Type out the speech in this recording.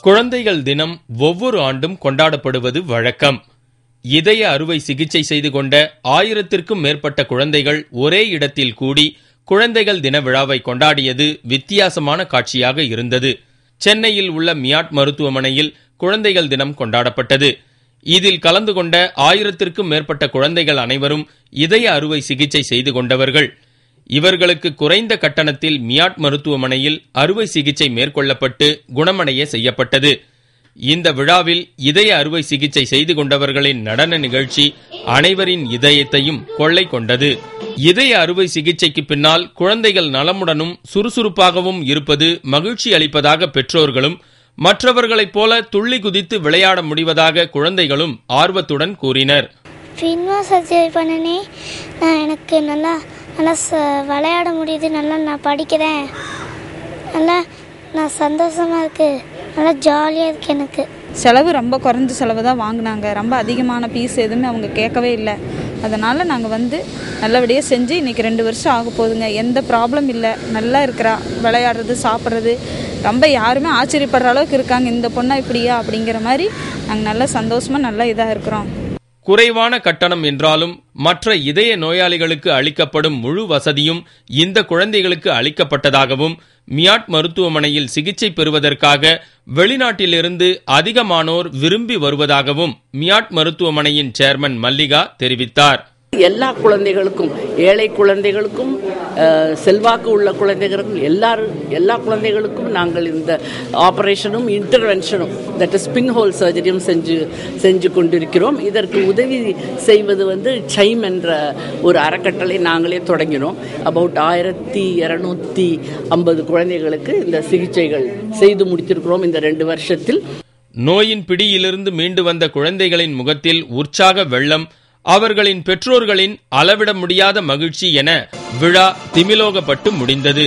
குழந்தைகள் தினம் ஒவ்வொரு ஆண்டும் கொண்டாடப்படுவது வழக்கம். இதய அறுவை சிகிச்சை செய்து கொண்ட 1000க்கும் மேற்பட்ட குழந்தைகள் ஒரே இடத்தில் கூடி குழந்தைகள் தின விழாவை கொண்டாடியது வித்தியாசமான காட்சியாக இருந்தது. சென்னையில் உள்ள மியாட் மருத்துவமனையில் குழந்தைகள் தினம் கொண்டாடப்பட்டது. இதில் கலந்து கொண்ட 1000க்கும் மேற்பட்ட குழந்தைகள் அனைவரும் இதய அறுவை சிகிச்சை செய்து கொண்டவர்கள். இவர்களுக்கு குறைந்த கட்டணத்தில் மியாட் மருத்துவமனையில் அறுவை சிகிச்சை மேற்கொள்ளப்பட்டு குணமடைய செய்யப்பட்டது. இந்த விழாவில் இதய அறுவை சிகிச்சை செய்து கொண்டவர்களின் நடன நிகழ்ச்சி அனைவரின் இதயத்தையும் கொள்ளை கொண்டது. இதய அறுவை சிகிச்சைக்கு பின்னால் குழந்தைகள் நலமுடனும் சுறுசுறுப்பாகவும் இருப்பது மகிழ்ச்சி அளிப்பதாக பெற்றோர்களும், மற்றவர்களைப் போல துள்ளி குதித்து விளையாட முடிவதாக குழந்தைகளும் ஆர்வத்துடன் கூறினர். சர்ஜரி பண்ணனே எனக்கு நல்லா விளையாட முடியுது, நல்லா நான் படிக்கிறேன், நல்லா நான் சந்தோஷமாக இருக்குது, நல்லா ஜாலியாக இருக்குது. எனக்கு செலவு ரொம்ப குறைஞ்ச செலவு தான் வாங்கினாங்க. ரொம்ப அதிகமான பீஸ் எதுவுமே அவங்க கேட்கவே இல்லை. அதனால் நாங்கள் நல்லபடியாக செஞ்சு இன்றைக்கி 2 வருஷம் ஆக போகுதுங்க. எந்த ப்ராப்ளம் இல்லை, நல்லா இருக்கிறா, விளையாடுறது சாப்பிட்றது ரொம்ப யாருமே ஆச்சரியப்படுற அளவுக்கு இருக்காங்க. இந்த பொண்ணா இப்படியா அப்படிங்கிற மாதிரி நாங்கள் நல்லா சந்தோஷமாக நல்லா இதாக இருக்கிறோம். குறைவான கட்டணம் என்றாலும் மற்ற இதய நோயாளிகளுக்கு அளிக்கப்படும் முழு வசதியும் இந்த குழந்தைகளுக்கு அளிக்கப்பட்டதாகவும், மியாட் மருத்துவமனையில் சிகிச்சை பெறுவதற்காக வெளிநாட்டிலிருந்து அதிகமானோர் விரும்பி வருவதாகவும் மியாட் மருத்துவமனையின் சேர்மன் மல்லிகா தெரிவித்தார். எல்லா குழந்தைகளுக்கும், ஏழை குழந்தைகளுக்கும், செல்வாக்கு உள்ள குழந்தைகளுக்கும், எல்லா குழந்தைகளுக்கும் நாங்கள் இந்த ஆபரேஷனும் இன்டர்வென்ஷனும், தட் இஸ் பின் ஹோல் சர்ஜரியும் செஞ்சு கொண்டிருக்கிறோம். இதற்கு உதவி செய்வது சைம் என்ற ஒரு அறக்கட்டளை நாங்களே தொடங்கினோம். அபவுட் 1250 குழந்தைகளுக்கு இந்த சிகிச்சைகள் செய்து முடித்திருக்கிறோம் இந்த 2 வருஷத்தில். நோயின் பிடியிலிருந்து மீண்டு வந்த குழந்தைகளின் முகத்தில் உற்சாக வெள்ளம், அவர்களின் பெற்றோர்களின் அளவிட முடியாத மகிழ்ச்சி என விழா திமிலோகப்பட்டு முடிந்தது.